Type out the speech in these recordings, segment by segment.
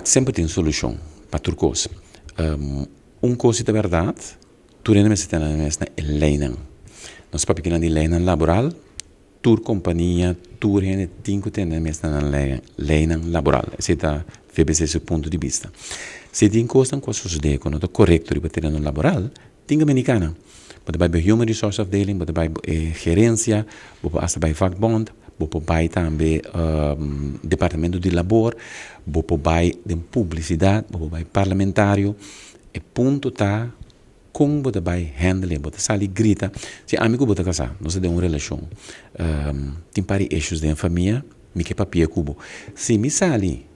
sempre tem solução para tudo coisa. Coisa de verdade, tu não se tem é leinan. Nós para pequena de leinan laboral, tu companhia, tu tem que ter leinan laboral. Esse é VBC seu ponto de vista. Se tem coisa que sucede quando é correto para ter no laboral, tem que americana. Pode vai Human Resource Afdeling, pode vai gerência, pode vai vakbond, pode vai também departamento de labor, pode vai de publicidade, pode vai parlamentário. E ponto tá como pode vai handle, pode sair grita. Se amigo pode casar, nós temos uma relação. Tem pari issues de família, me que papia cubo. Se me sali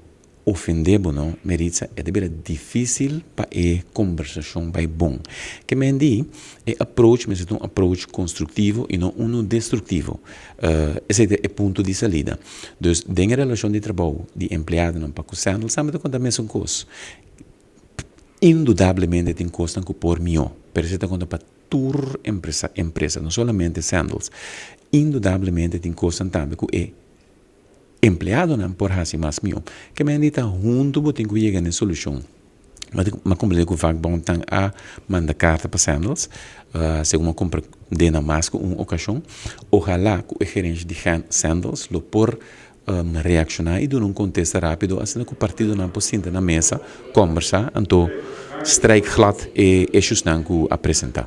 ofendebo não, merita é de difícil para a conversação vai bom. Que me diz é approach, mas é um approach construtivo e não um destrutivo. Esse é o ponto de saída. Então, dentro da relação de trabalho de empregado não para com sandal, sabe quando a mesma coisa. Indudablemente tem coisa que por melhor. Pero se quando para tour empresa, não somente sandals. Indudablemente tem coisa também que é empregado não por assim mais melhor. Que me diz junto tem que chegar na solução. Mas como eu falo, bom, então a manda carta para sandals, se uma compra de na máscara uma ocasião, ojalá que o gerente de sandals lo por reaccionar e dar um contexto rápido, assim que o partido não pode sentar na mesa, conversar, então strike glad e issues não que apresentar.